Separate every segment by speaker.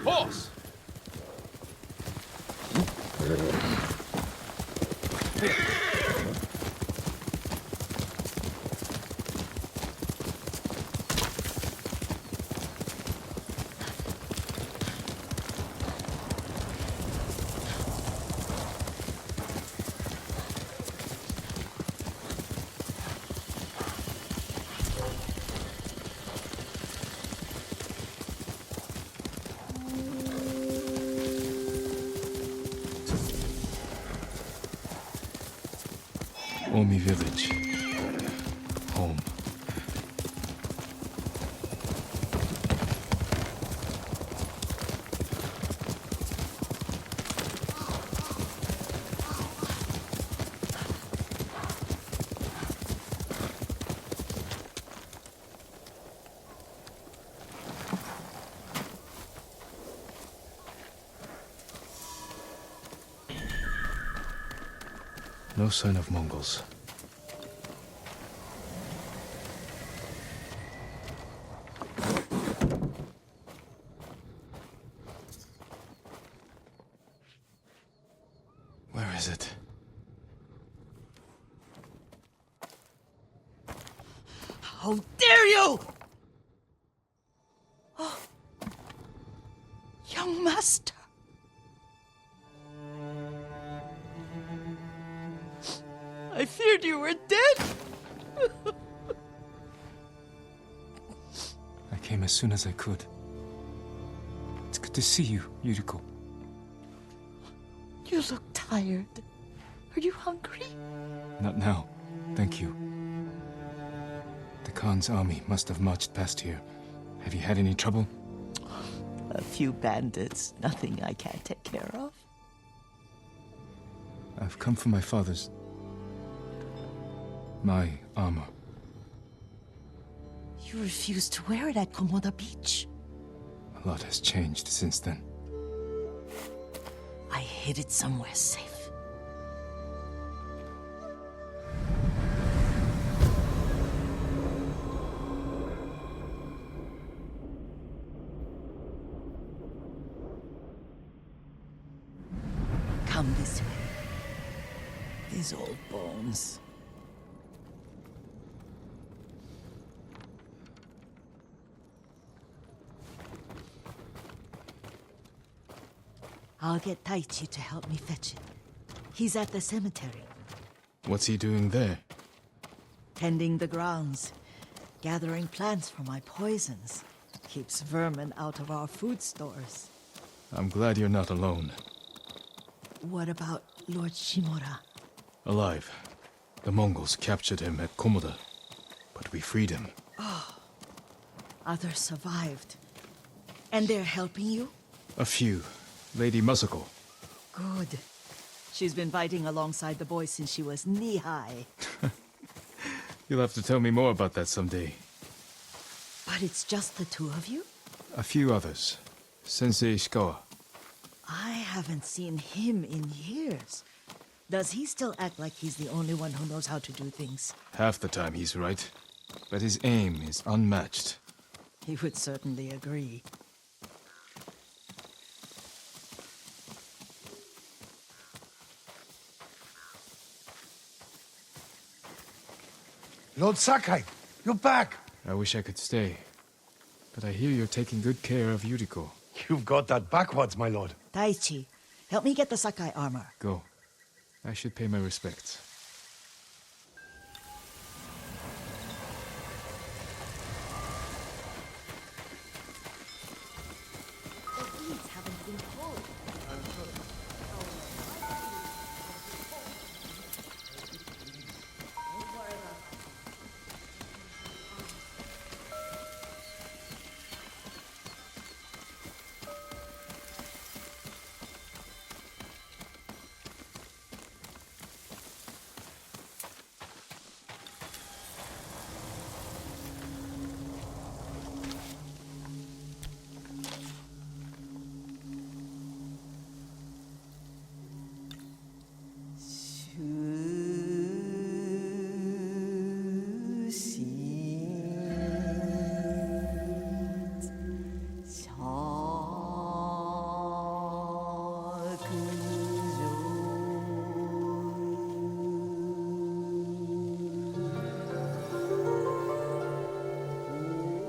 Speaker 1: Horse!
Speaker 2: Omi village. Home. No sign of Mongols. Where is it?
Speaker 3: How dare you! Oh, young master. I feared you were dead.
Speaker 2: I came as soon as I could. It's good to see you, Yuriko.
Speaker 3: You look tired. Are you hungry?
Speaker 2: Not now, thank you. The Khan's army must have marched past here. Have you had any trouble?
Speaker 3: A few bandits. Nothing I can't take care of.
Speaker 2: I've come for my father's... my armor.
Speaker 3: You refused to wear it at Komoda Beach.
Speaker 2: A lot has changed since then.
Speaker 3: I hid it somewhere safe. Come this way. These old bones. I'll get Taichi to help me fetch it. He's at the cemetery.
Speaker 2: What's he doing there?
Speaker 3: Tending the grounds. Gathering plants for my poisons. Keeps vermin out of our food stores.
Speaker 2: I'm glad you're not alone.
Speaker 3: What about Lord Shimura?
Speaker 2: Alive. The Mongols captured him at Komoda, but we freed him.
Speaker 3: Others survived. And they're helping you?
Speaker 2: A few. Lady Masako.
Speaker 3: Good. She's been fighting alongside the boys since she was knee-high.
Speaker 2: You'll have to tell me more about that someday.
Speaker 3: But it's just the two of you?
Speaker 2: A few others. Sensei Ishikawa.
Speaker 3: I haven't seen him in years. Does he still act like he's the only one who knows how to do things?
Speaker 2: Half the time he's right. But his aim is unmatched.
Speaker 3: He would certainly agree.
Speaker 4: Lord Sakai, you're back.
Speaker 2: I wish I could stay. But I hear you're taking good care of Yuriko.
Speaker 4: You've got that backwards, my lord.
Speaker 3: Taichi, help me get the Sakai armor.
Speaker 2: Go. I should pay my respects.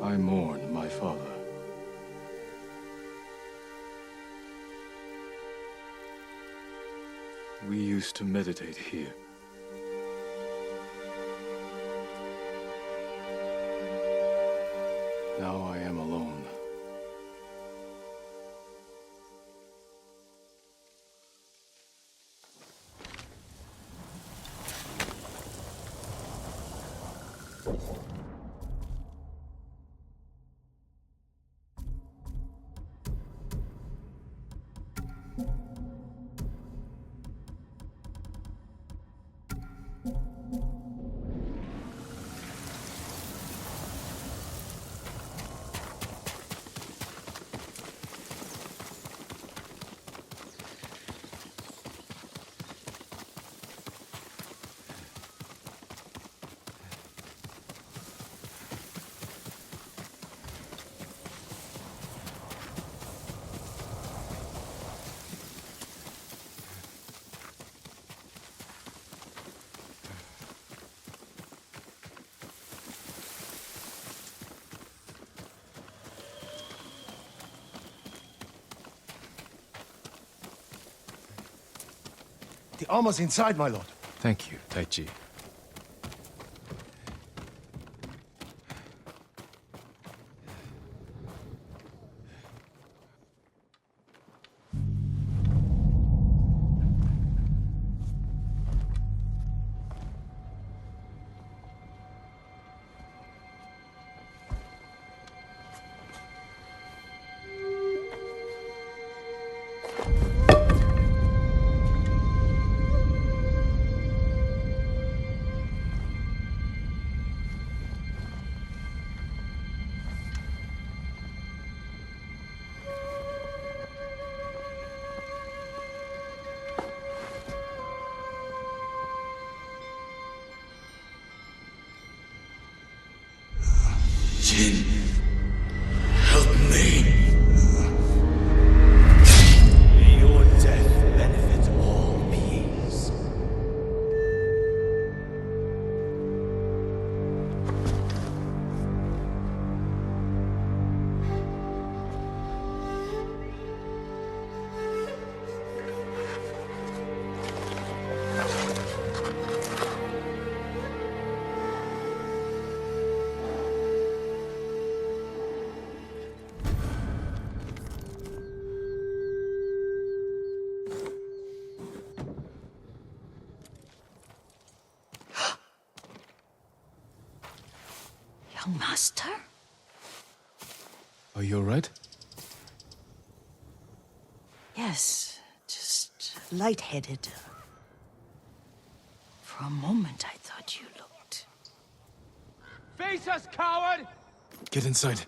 Speaker 2: I mourn my father. We used to meditate here. Now I am alone.
Speaker 4: The armor's inside, my lord.
Speaker 2: Thank you, Taichi.
Speaker 5: Jin, help me. Your death benefits all beings.
Speaker 3: Young master?
Speaker 2: Are you alright?
Speaker 3: Yes, just lightheaded. For a moment I thought you looked
Speaker 1: Face us, coward!
Speaker 2: Get inside.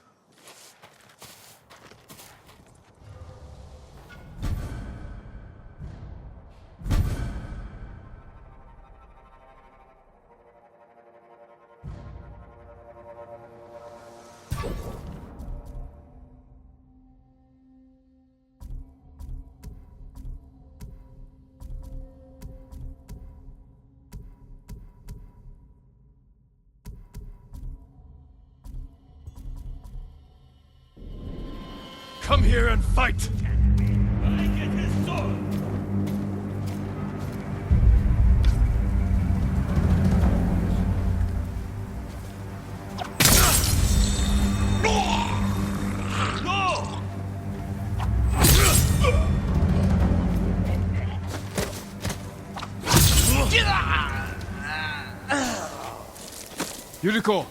Speaker 4: Come here and fight!
Speaker 5: I get his sword! No!
Speaker 2: Yuriko!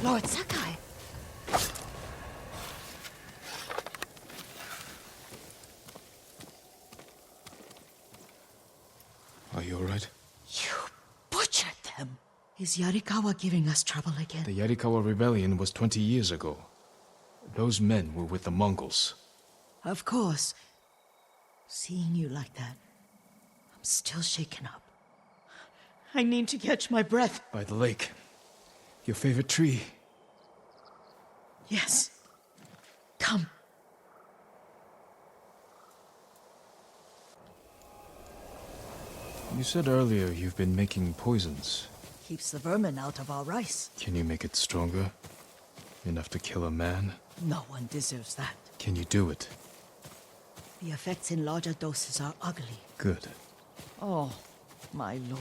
Speaker 3: Lord Sakai!
Speaker 2: Are you alright?
Speaker 3: You butchered them! Is Yarikawa giving us trouble again?
Speaker 2: The Yarikawa rebellion was 20 years ago. Those men were with the Mongols.
Speaker 3: Of course. Seeing you like that, I'm still shaken up. I need to catch my breath.
Speaker 2: By the lake. Your favorite tree.
Speaker 3: Yes. Come.
Speaker 2: You said earlier you've been making poisons.
Speaker 3: Keeps the vermin out of our rice.
Speaker 2: Can you make it stronger? Enough to kill a man?
Speaker 3: No one deserves that.
Speaker 2: Can you do it?
Speaker 3: The effects in larger doses are ugly.
Speaker 2: Good.
Speaker 3: Oh, my lord.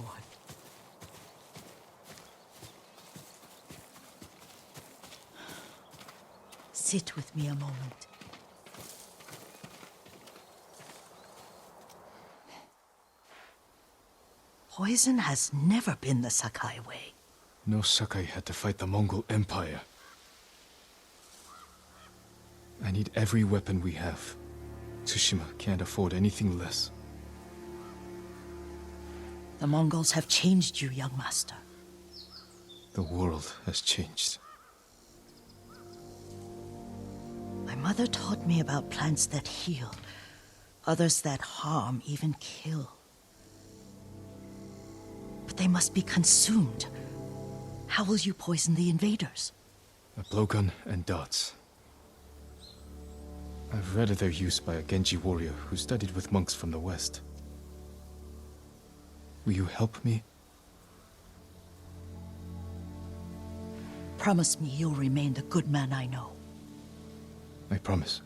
Speaker 3: Sit with me a moment. Poison has never been the Sakai way.
Speaker 2: No Sakai had to fight the Mongol Empire. I need every weapon we have. Tsushima can't afford anything less.
Speaker 3: The Mongols have changed you, young master.
Speaker 2: The world has changed.
Speaker 3: My mother taught me about plants that heal, others that harm, even kill. But they must be consumed. How will you poison the invaders?
Speaker 2: A blowgun and darts. I've read of their use by a Genji warrior who studied with monks from the west. Will you help me?
Speaker 3: Promise me you'll remain the good man I know.
Speaker 2: I promise.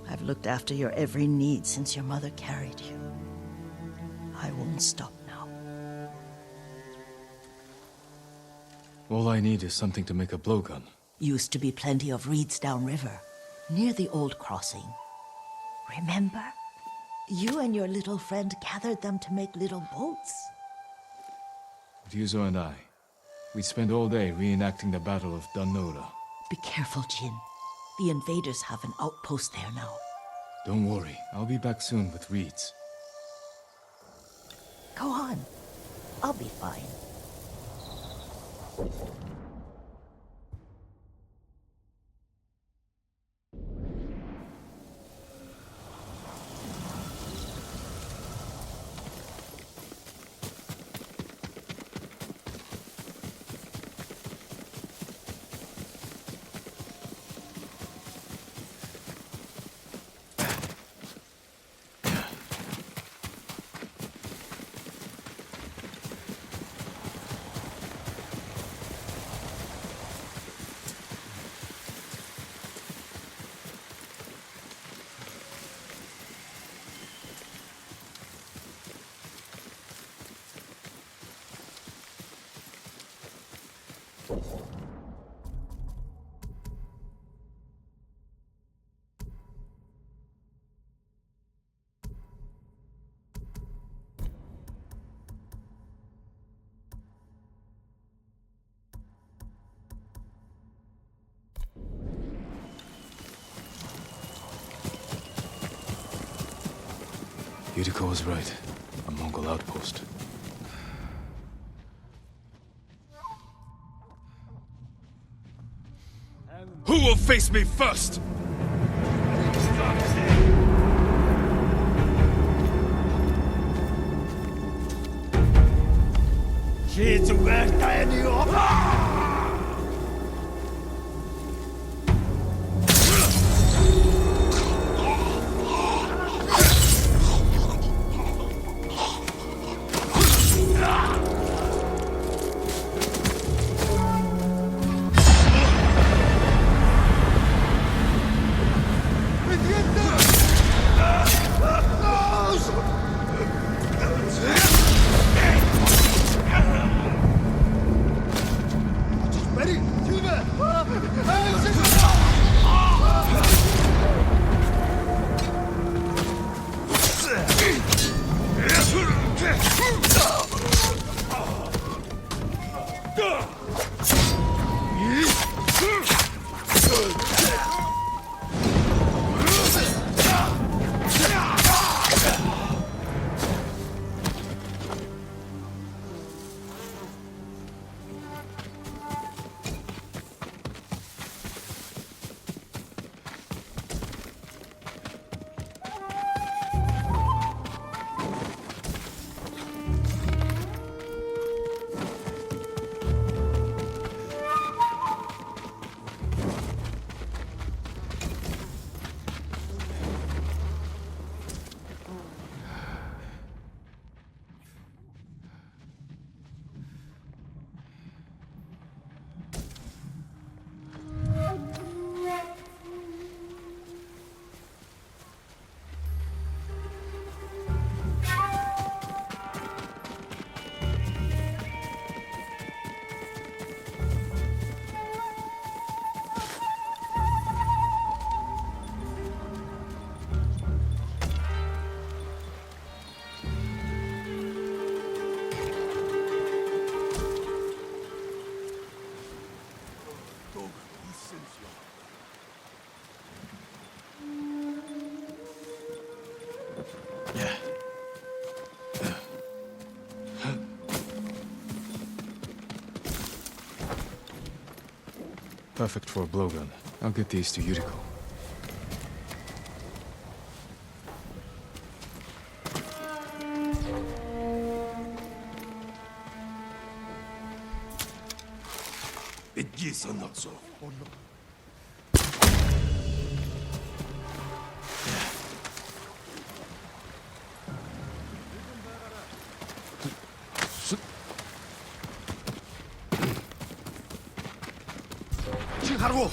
Speaker 3: I've looked after your every need since your mother carried you. I won't stop now.
Speaker 2: All I need is something to make a blowgun.
Speaker 3: Used to be plenty of reeds downriver, near the old crossing. Remember? You and your little friend gathered them to make little boats.
Speaker 2: Ryuzo and I, we'd spend all day reenacting the Battle of Danora.
Speaker 3: Be careful, Jin. The invaders have an outpost there now.
Speaker 2: Don't worry, I'll be back soon with reeds.
Speaker 3: Go on. I'll be fine.
Speaker 2: Yuriko was right. A Mongol outpost.
Speaker 1: Who will face me first?
Speaker 2: Perfect for a blowgun. I'll get these to Yuriko.
Speaker 5: Иди, Санацу.
Speaker 4: Харгу!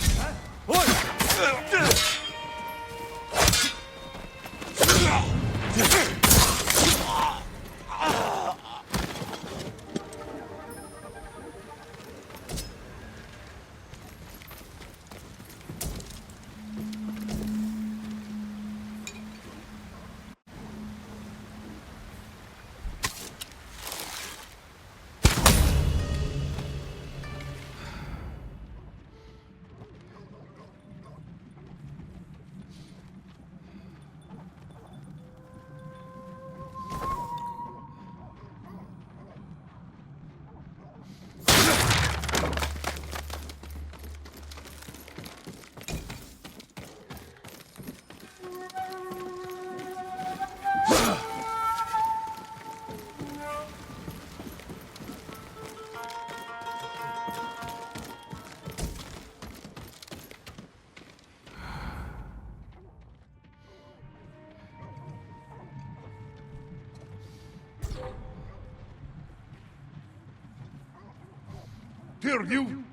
Speaker 5: Here, you!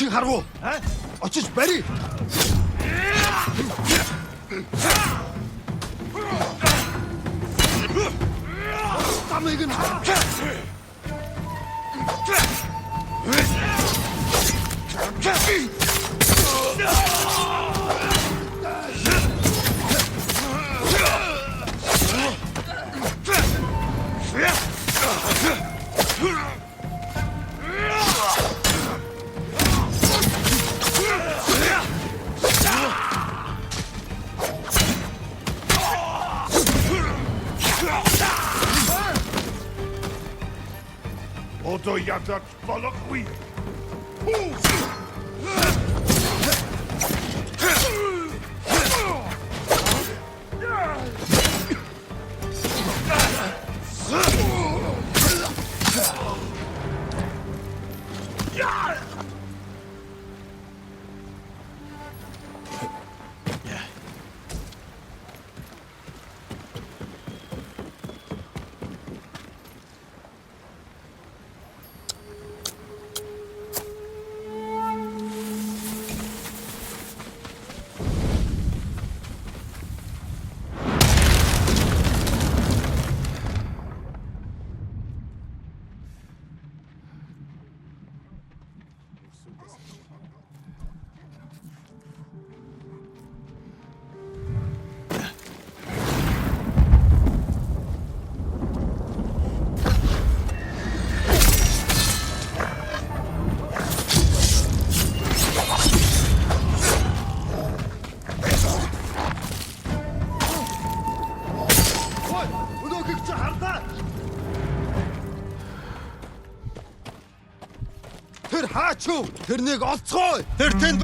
Speaker 4: Чи харгу? Очиж барь. Тамиг нь.
Speaker 5: Одоо ядаж болохгүй. Тэр хаач юу? Тэрнийг олцгоо. Тэр тэнд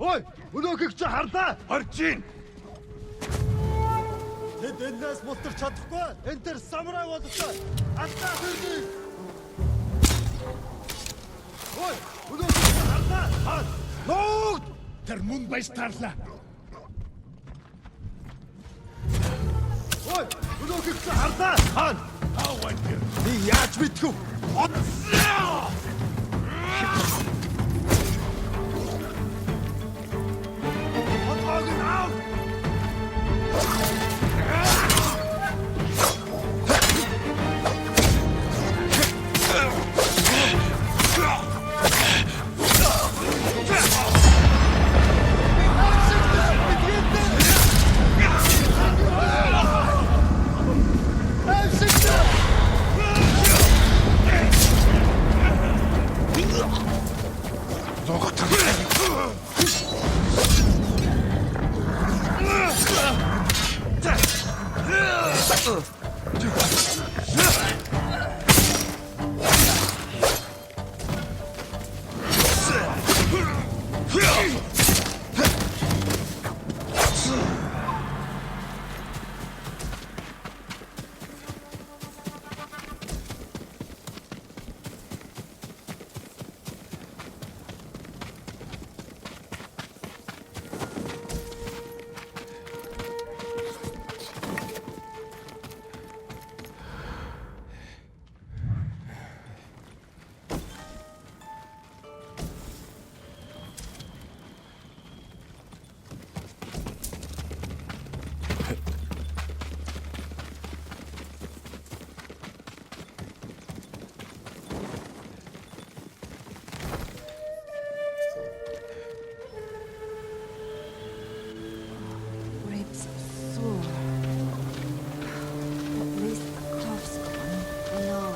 Speaker 5: Ой, өнөөхийг чи харлаа. Харж гин.
Speaker 4: Тэд энэс мултарч чадахгүй. Энд тэр самурай бололтой. Алдаа хүрнэ. Ой, өнөөхийг чи харлаа. Хаа. Нууг!
Speaker 5: Тэр мөн баястаарлаа.
Speaker 4: Ой, өнөөхийг чи харлаа. Хаа.
Speaker 5: Аавай тэр.
Speaker 4: Би яаж мэдхүү?
Speaker 3: sore. At least the cough's gone. No.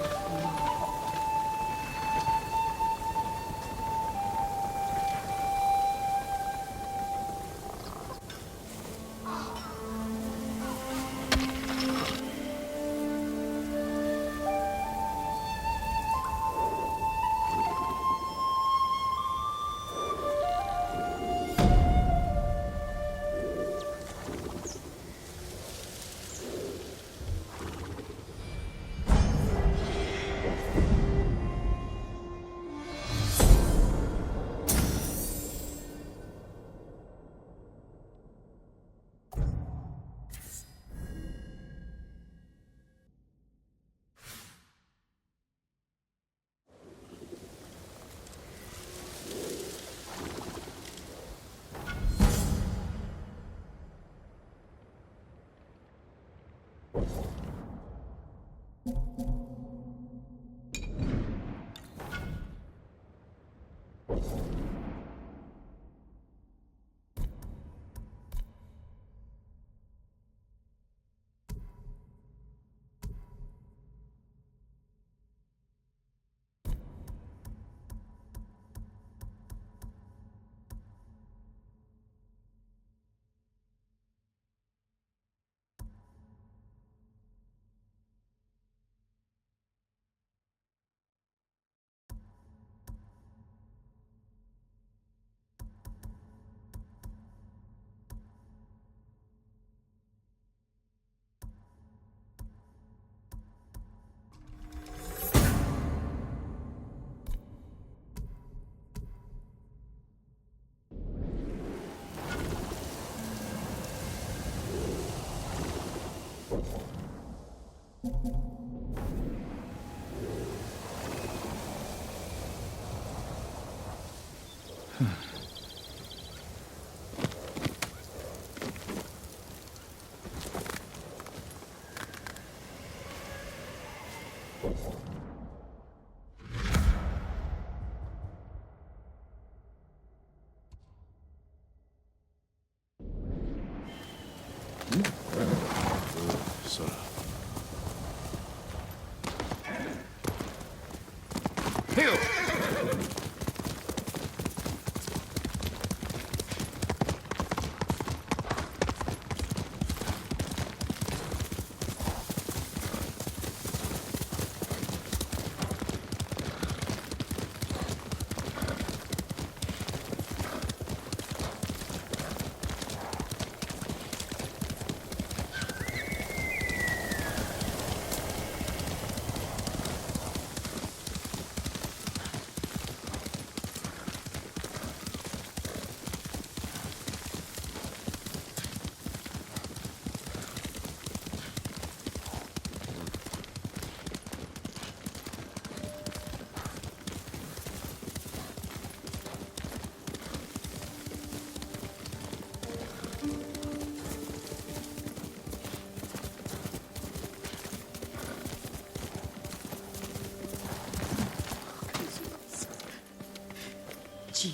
Speaker 3: Jin,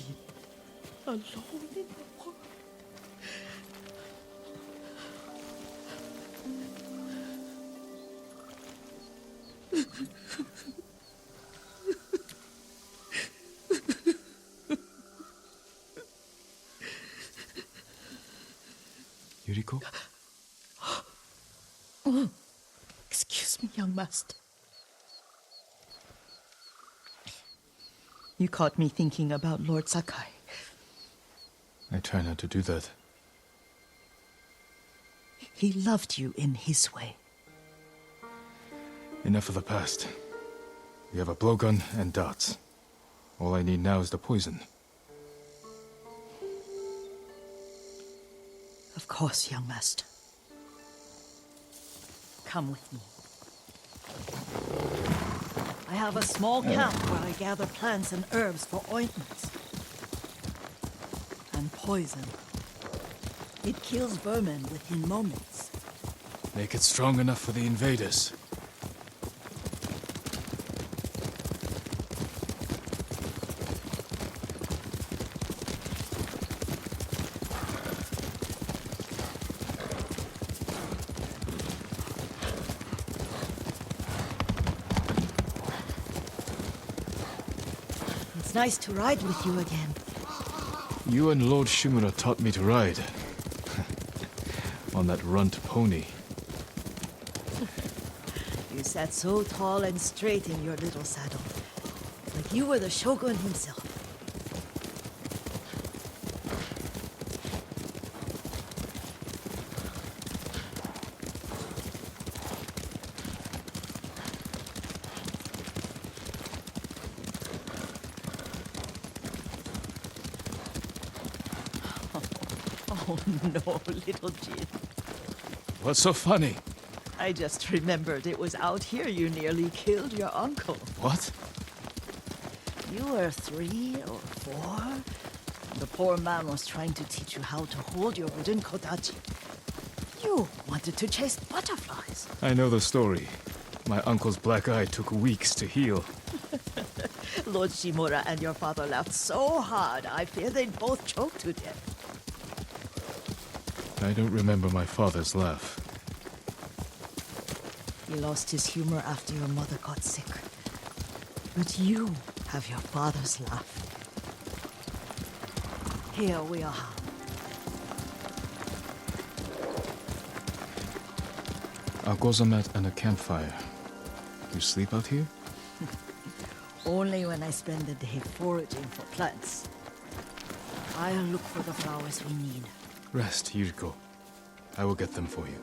Speaker 3: alone in the world.
Speaker 2: Yuriko?
Speaker 3: Oh, excuse me, young master. You caught me thinking about Lord Sakai.
Speaker 2: I try not to do that.
Speaker 3: He loved you in his way.
Speaker 2: Enough of the past. We have a blowgun and darts. All I need now is the poison.
Speaker 3: Of course, young master. Come with me. I have a small camp where I gather plants and herbs for ointments. And poison. It kills vermin within moments.
Speaker 2: Make it strong enough for the invaders.
Speaker 3: nice to ride with you again.
Speaker 2: You and Lord Shimura taught me to ride. On that runt pony.
Speaker 3: You sat so tall and straight in your little saddle. Like you were the shogun himself. Oh no, little Jin.
Speaker 2: What's so funny?
Speaker 3: I just remembered it was out here you nearly killed your uncle.
Speaker 2: What?
Speaker 3: You were 3 or 4. The poor man was trying to teach you how to hold your wooden kodachi. You wanted to chase butterflies.
Speaker 2: I know the story. My uncle's black eye took weeks to heal.
Speaker 3: Lord Shimura and your father laughed so hard, I fear they'd both choke to death.
Speaker 2: I don't remember my father's laugh.
Speaker 3: He lost his humor after your mother got sick. But you have your father's laugh. Here we are.
Speaker 2: A gozamat and a campfire. You sleep out here?
Speaker 3: Only when I spend the day foraging for plants. I'll look for the flowers we need.
Speaker 2: Rest, Yuriko. I will get them for you.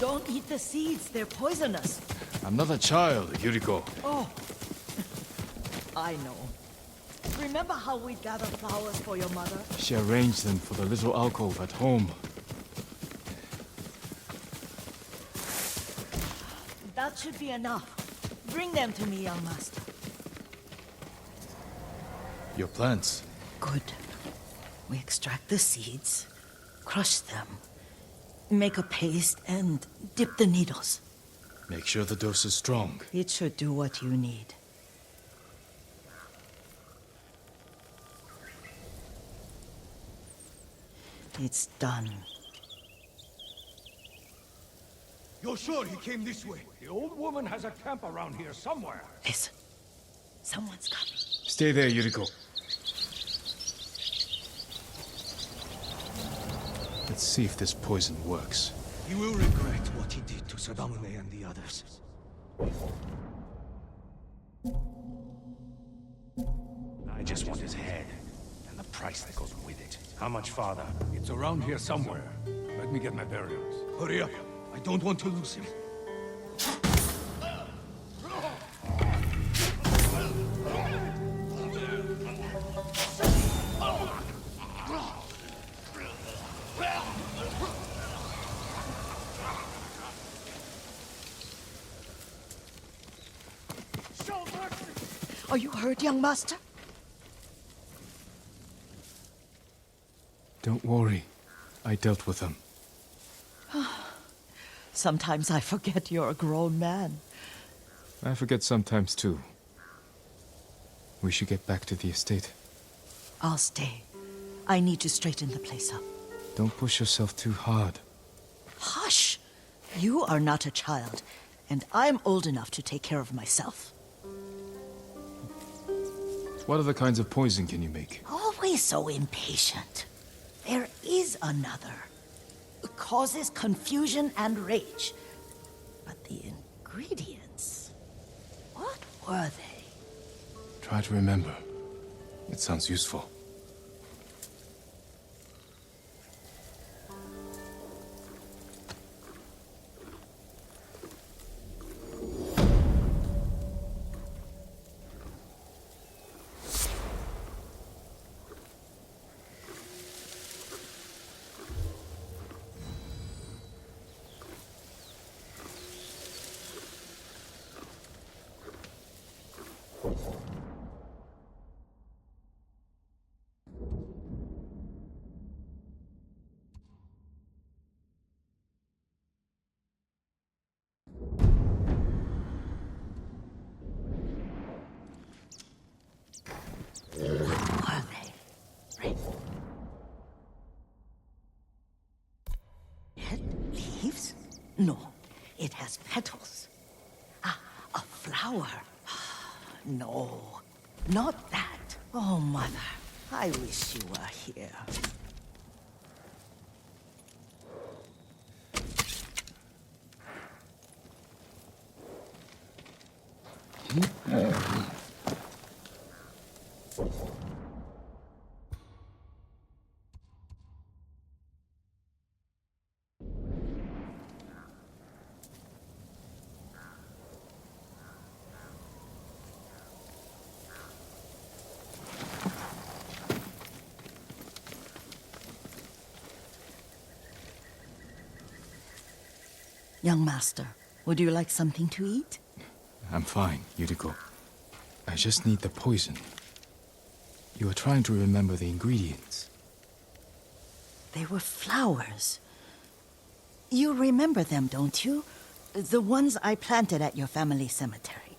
Speaker 3: Don't eat the seeds, they're poisonous.
Speaker 2: I'm not a child, Yuriko.
Speaker 3: Oh, I know. Remember how we gathered flowers for your mother?
Speaker 2: She arranged them for the little alcove at home.
Speaker 3: That should be enough. Bring them to me, young master.
Speaker 2: Your plants.
Speaker 3: Good. We extract the seeds, crush them, make a paste, and dip the needles.
Speaker 2: Make sure the dose is strong.
Speaker 3: It should do what you need. It's done.
Speaker 1: You're sure he came this way? The old woman has a camp around here somewhere.
Speaker 3: Listen. Someone's coming.
Speaker 2: Stay there, Yuriko. Let's see if this poison works.
Speaker 1: He will regret what he did to Sadamune and the others. I just want his head, and the price that goes with it. How much farther? It's around here somewhere. Let me get my bearings. Hurry up. I don't want to lose him.
Speaker 3: Are you hurt, young master?
Speaker 2: Don't worry. I dealt with them.
Speaker 3: Sometimes I forget you're a grown man.
Speaker 2: I forget sometimes too. We should get back to the estate.
Speaker 3: I'll stay. I need to straighten the place up.
Speaker 2: Don't push yourself too hard.
Speaker 3: Hush! You are not a child, and I'm old enough to take care of myself.
Speaker 2: What other kinds of poison can you make?
Speaker 3: Always so impatient. There is another. It causes confusion and rage. But the ingredients... what were they?
Speaker 2: Try to remember. It sounds useful.
Speaker 3: What were they? No, it has petals. Ah, a flower. No, not that. Oh, Mother, I wish you were here. Young master, would you like something to eat?
Speaker 2: I'm fine, Yuriko. I just need the poison. You were trying to remember the ingredients.
Speaker 3: They were flowers. You remember them, don't you? The ones I planted at your family cemetery.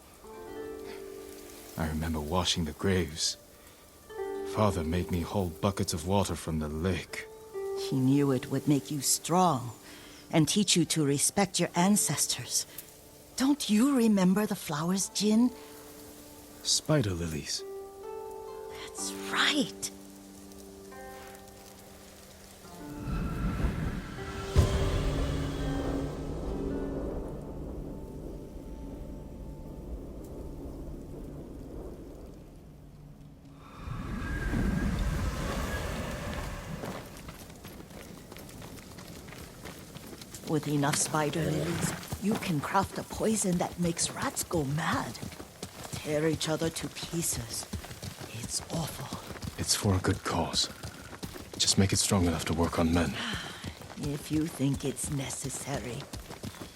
Speaker 2: I remember washing the graves. Father made me hold buckets of water from the lake.
Speaker 3: He knew it would make you strong and teach you to respect your ancestors. Don't you remember the flowers, Jin?
Speaker 2: Spider lilies.
Speaker 3: That's right. With enough spider lilies, you can craft a poison that makes rats go mad. Tear each other to pieces. It's awful.
Speaker 2: It's for a good cause. Just make it strong enough to work on men.
Speaker 3: If you think it's necessary,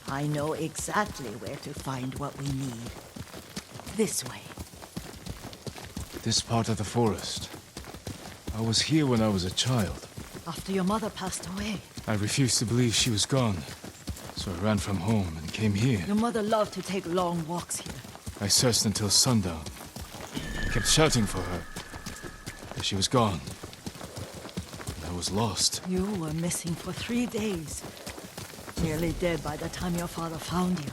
Speaker 3: I know exactly where to find what we need. This way.
Speaker 2: This part of the forest. I was here when I was a child.
Speaker 3: After your mother passed away.
Speaker 2: I refused to believe she was gone. So I ran from home and came here.
Speaker 3: Your mother loved to take long walks here.
Speaker 2: I searched until sundown. I kept shouting for her. But she was gone. And I was lost.
Speaker 3: You were missing for 3 days. Nearly dead by the time your father found you.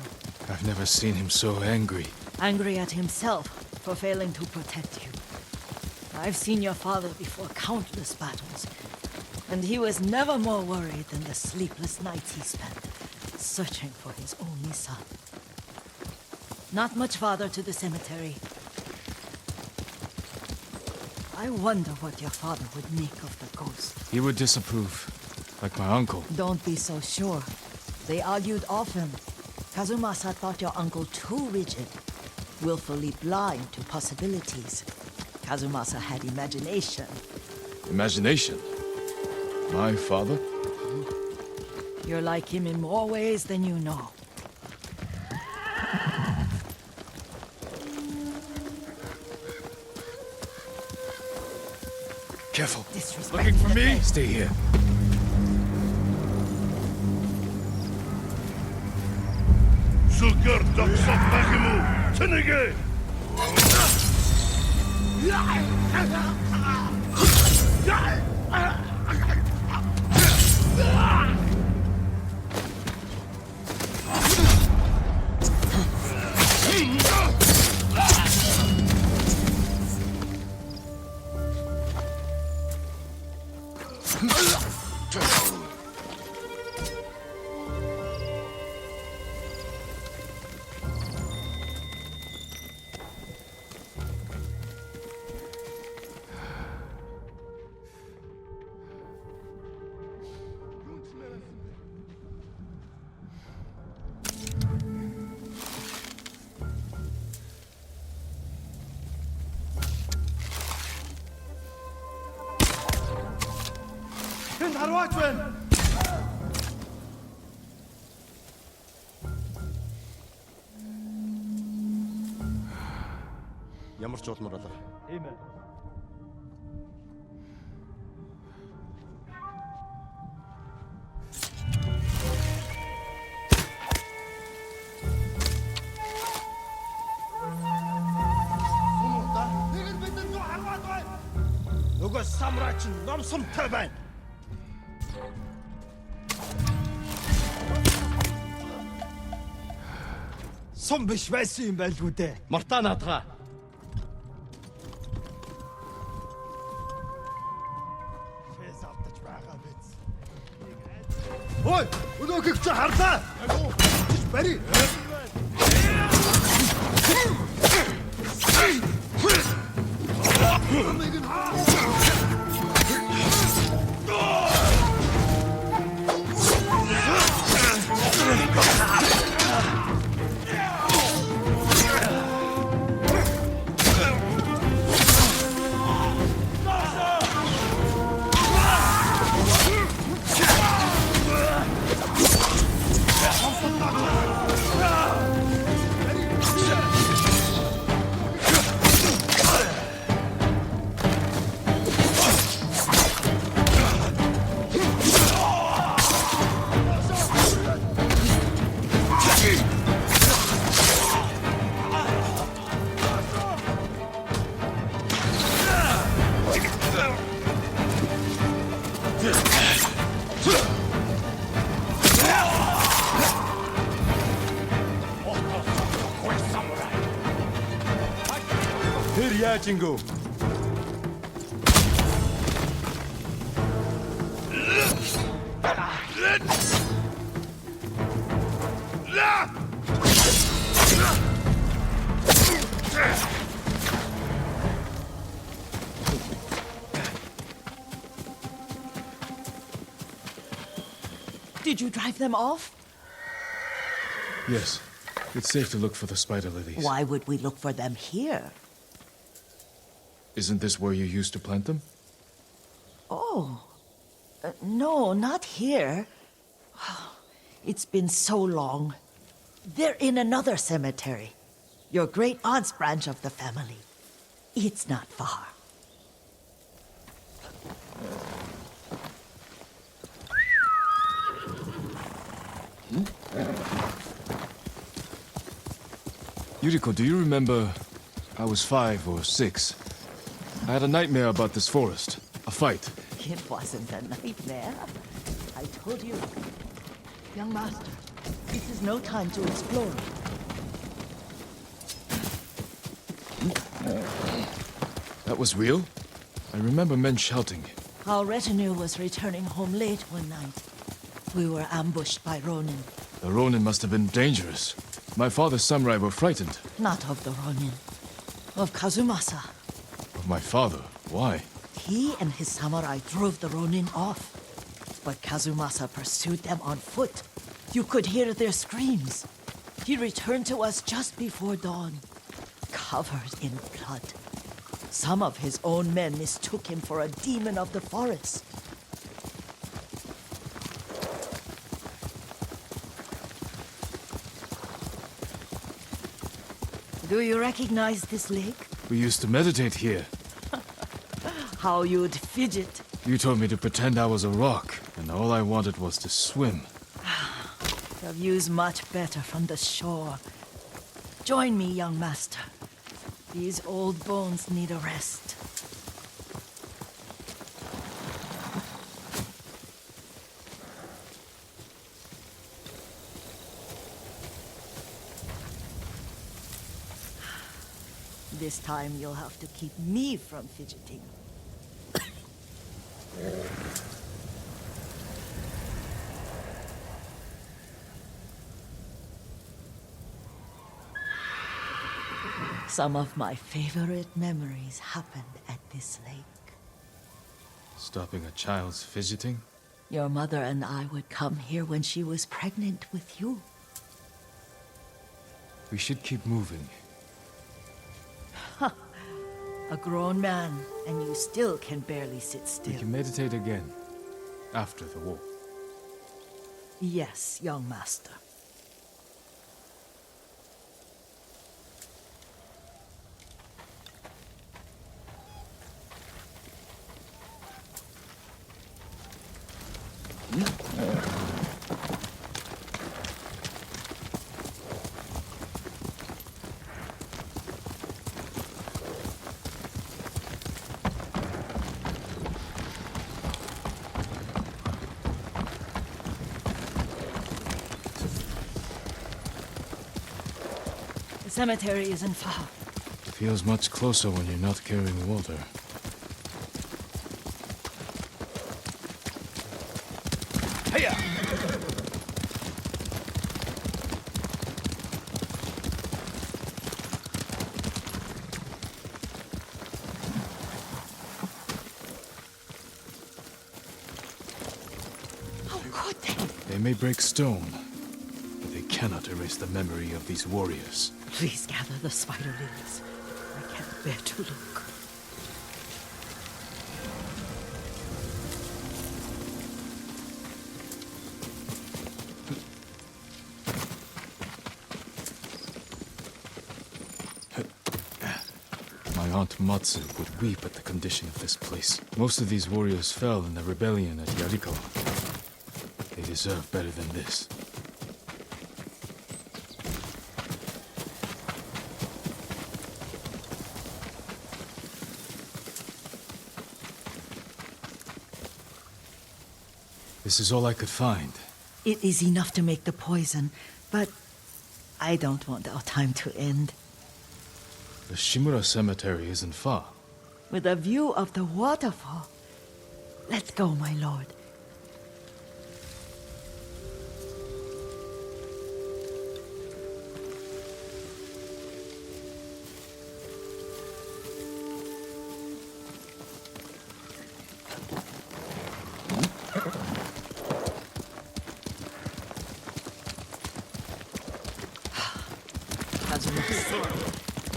Speaker 2: I've never seen him so angry.
Speaker 3: Angry at himself for failing to protect you. I've seen your father before countless battles. And he was never more worried than the sleepless nights he spent searching for his only son. Not much farther to the cemetery. I wonder what your father would make of the ghost.
Speaker 2: He would disapprove, like my uncle.
Speaker 3: Don't be so sure. They argued often. Kazumasa thought your uncle too rigid, willfully blind to possibilities. Kazumasa had imagination.
Speaker 2: Imagination? My father?
Speaker 3: You're like him in more ways than you know.
Speaker 2: Careful.
Speaker 3: Disrespect.
Speaker 2: Looking for me? Stay here.
Speaker 1: Sulker doksa bakimu, tenege!
Speaker 4: Тэнд харваач байна. Ямар ч улмаар алга. Тийм ээ. Нэг бидэнд зүү харваад байна. Нөгөө самурай чинь номсомтой байна. Сум биш байсан юм байлгүй дээ. Мартаа наадгаа. Фэс автаж байгаа биз. Ой, өнөөхийг чи харлаа. Чиш бари.
Speaker 5: Jingo.
Speaker 3: Did you drive them off?
Speaker 2: Yes. It's safe to look for the spider lilies.
Speaker 3: Why would we look for them here?
Speaker 2: Isn't this where you used to plant them?
Speaker 3: Oh. No, not here. It's been so long. They're in another cemetery. Your great-aunt's branch of the family. It's not far.
Speaker 2: Yuriko, do you remember... I was 5 or 6. I had a nightmare about this forest. A fight.
Speaker 3: It wasn't a nightmare. I told you. Young master, this is no time to explore.
Speaker 2: That was real? I remember men shouting.
Speaker 3: Our retinue was returning home late one night. We were ambushed by Ronin.
Speaker 2: The Ronin must have been dangerous. My father's samurai were frightened.
Speaker 3: Not of the Ronin. Of Kazumasa.
Speaker 2: Of my father? Why?
Speaker 3: He and his samurai drove the Ronin off. But Kazumasa pursued them on foot. You could hear their screams. He returned to us just before dawn, covered in blood. Some of his own men mistook him for a demon of the forest. Do you recognize this lake?
Speaker 2: We used to meditate here.
Speaker 3: How you'd fidget.
Speaker 2: You told me to pretend I was a rock, and all I wanted was to swim.
Speaker 3: The view's much better from the shore. Join me, young master. These old bones need a rest. This time you'll have to keep me from fidgeting. Some of my favorite memories happened at this lake.
Speaker 2: Stopping a child's fidgeting?
Speaker 3: Your mother and I would come here when she was pregnant with you.
Speaker 2: We should keep moving.
Speaker 3: A grown man, and you still can barely sit still.
Speaker 2: We can meditate again. After the war.
Speaker 3: Yes, young master. cemetery isn't far.
Speaker 2: Feels much closer when you're not carrying water.
Speaker 3: How could they?
Speaker 2: They may break stone, but they cannot erase the memory of these warriors.
Speaker 3: Please gather the spider lilies. I can't bear to look.
Speaker 2: My Aunt Matsu would weep at the condition of this place. Most of these warriors fell in the rebellion at Yarikawa. They deserve better than this. This is all I could find.
Speaker 3: It is enough to make the poison, but I don't want our time to end.
Speaker 2: The Shimura Cemetery isn't far.
Speaker 3: With a view of the waterfall. Let's go, my lord.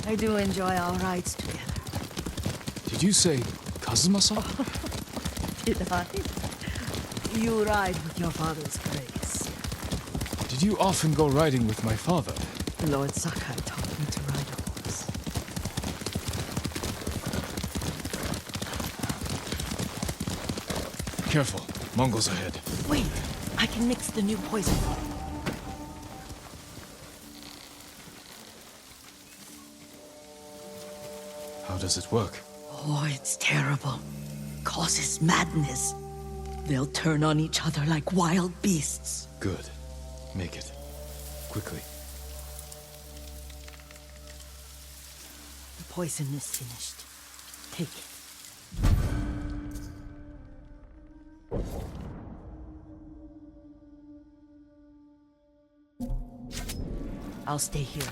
Speaker 3: I do enjoy our rides together.
Speaker 2: Did you say Kazuma-san?
Speaker 3: Did I? You ride with your father's grace.
Speaker 2: Did you often go riding with my father?
Speaker 3: Lord Sakai taught me to ride a horse.
Speaker 2: Careful, Mongols ahead.
Speaker 3: Wait, I can mix the new poison.
Speaker 2: How does it work?
Speaker 3: Oh, it's terrible. Causes madness. They'll turn on each other like wild beasts.
Speaker 2: Good. Make it. Quickly.
Speaker 3: The poison is finished. Take it. I'll stay here.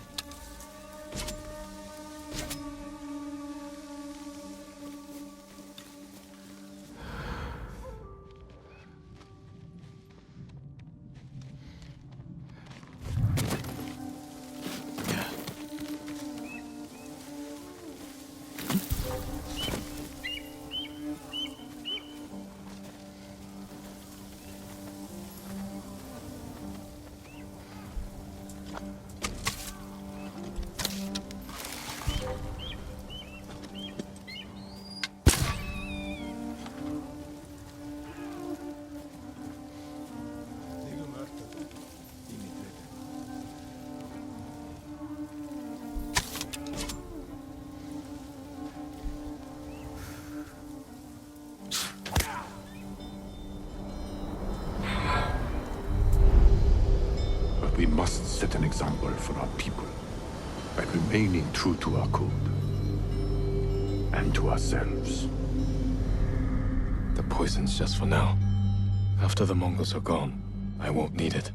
Speaker 1: We must set an example for our people by remaining true to our code and to ourselves.
Speaker 2: The poison's just for now. After the Mongols are gone, I won't need it.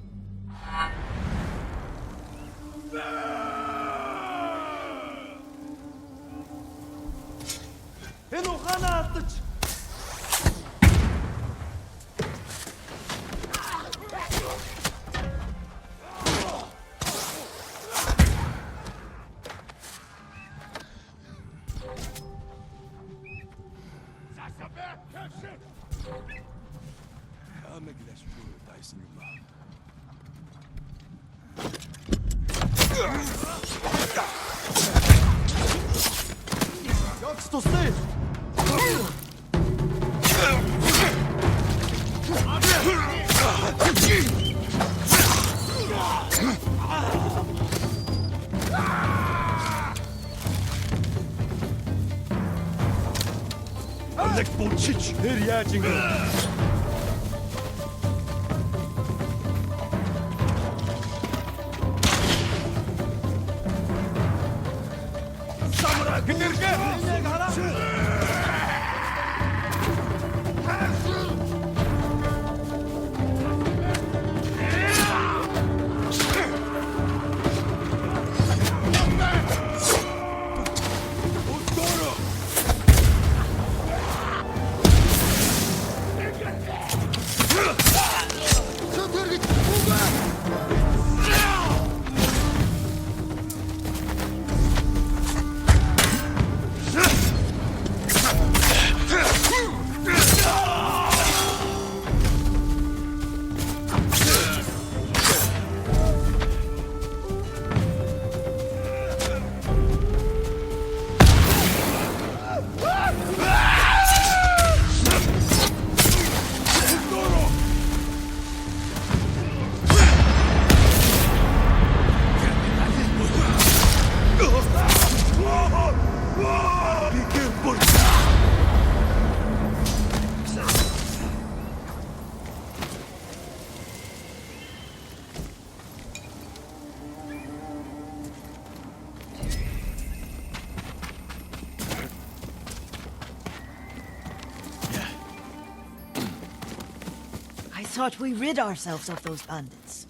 Speaker 3: I thought we rid ourselves of those bandits.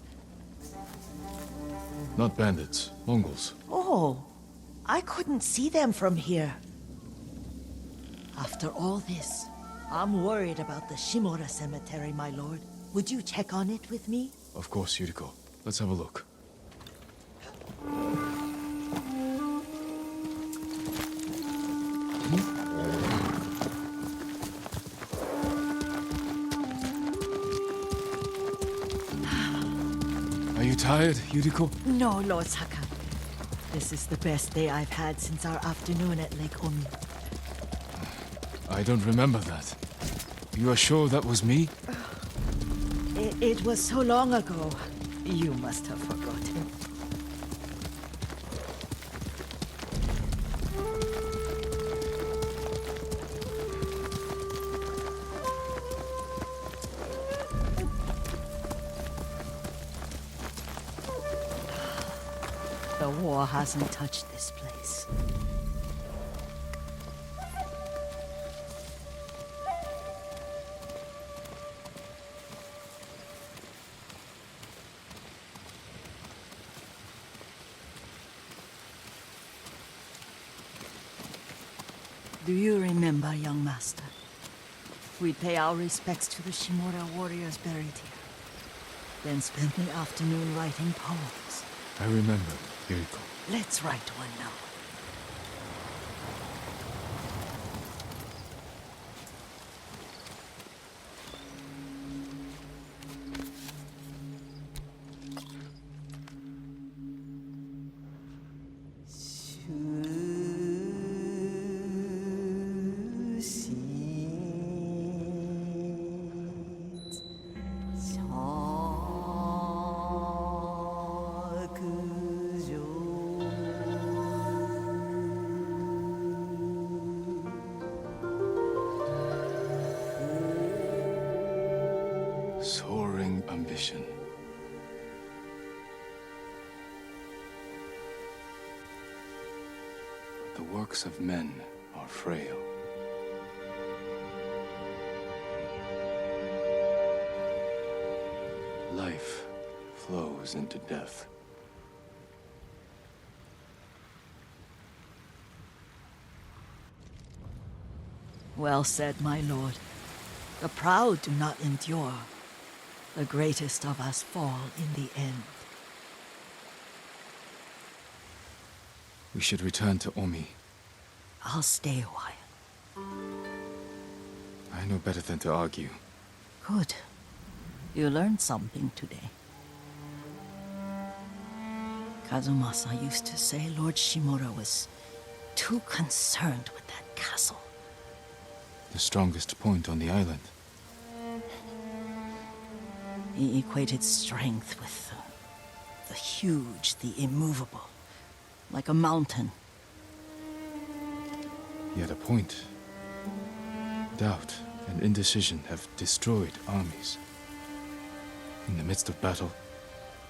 Speaker 2: Not bandits, Mongols.
Speaker 3: Oh, I couldn't see them from here. After all this, I'm worried about the Shimura cemetery, my lord. Would you check on it with me?
Speaker 2: Of course, Yuriko. Let's have a look. Are you tired, Yuriko?
Speaker 3: No, Lord Sakai. This is the best day I've had since our afternoon at Lake Omi.
Speaker 2: I don't remember that. You are sure that was me?
Speaker 3: It was so long ago. You must have forgotten. The war hasn't touched this place. Do you remember, young master? We'd pay our respects to the Shimura warriors buried here, then spend the afternoon writing poems.
Speaker 2: I remember, Yuriko.
Speaker 3: Let's write one now.
Speaker 2: Soaring ambition. The works of men are frail. Life flows into death.
Speaker 3: Well said, my lord. The proud do not endure. The greatest of us fall in the end.
Speaker 2: We should return to Omi.
Speaker 3: I'll stay a while.
Speaker 2: I know better than to argue.
Speaker 3: Good. You learned something today. Kazumasa used to say Lord Shimura was too concerned with that castle.
Speaker 2: The strongest point on the island.
Speaker 3: He equated strength with the huge, the immovable, like a mountain.
Speaker 2: He had a point. Doubt and indecision have destroyed armies. In the midst of battle,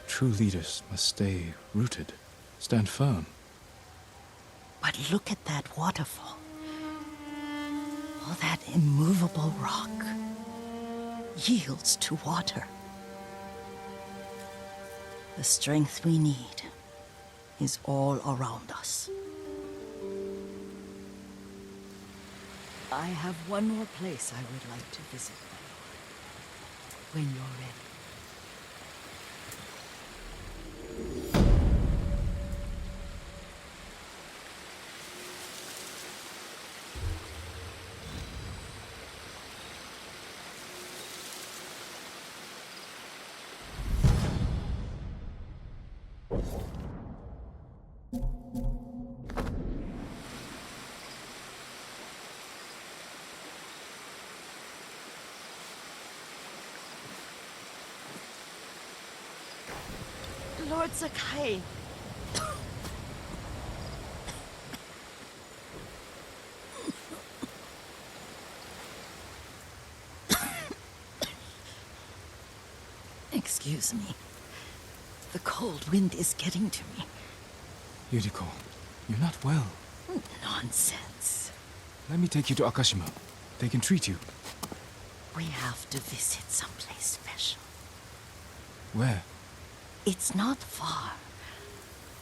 Speaker 2: true leaders must stay rooted, stand firm.
Speaker 3: But look at that waterfall. All that immovable rock yields to water. The strength we need is all around us. I have one more place I would like to visit, my lord. When you're ready. Lord Sakai. Excuse me. The cold wind is getting to me.
Speaker 2: Yuriko, you're not well.
Speaker 3: Nonsense.
Speaker 2: Let me take you to Akashima. They can treat you.
Speaker 3: We have to visit someplace special.
Speaker 2: Where?
Speaker 3: It's not far.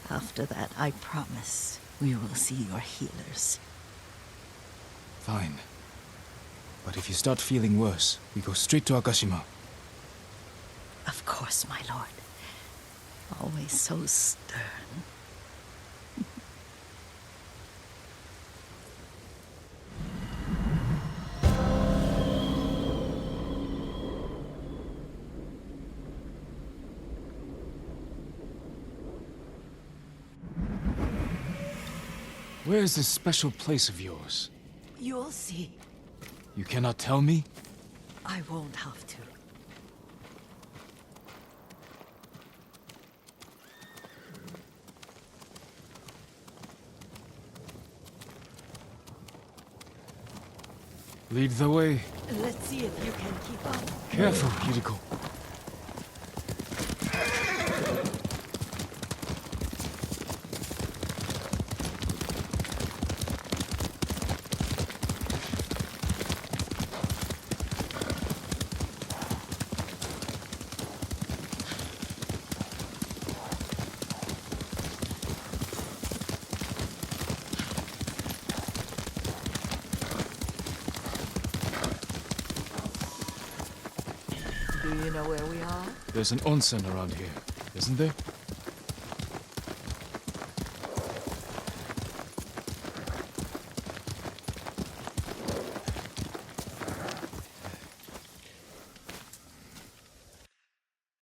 Speaker 3: After that, I promise we will see your healers.
Speaker 2: Fine. But if you start feeling worse, we go straight to Akashima.
Speaker 3: Of course, my lord. Always so stern.
Speaker 2: Where is this special place of yours?
Speaker 3: You'll see.
Speaker 2: You cannot tell me?
Speaker 3: I won't have to.
Speaker 2: Lead the way.
Speaker 3: Let's see if you can keep up.
Speaker 2: Careful, Yuriko.
Speaker 3: Do you know where we are?
Speaker 2: There's an onsen around here, isn't there?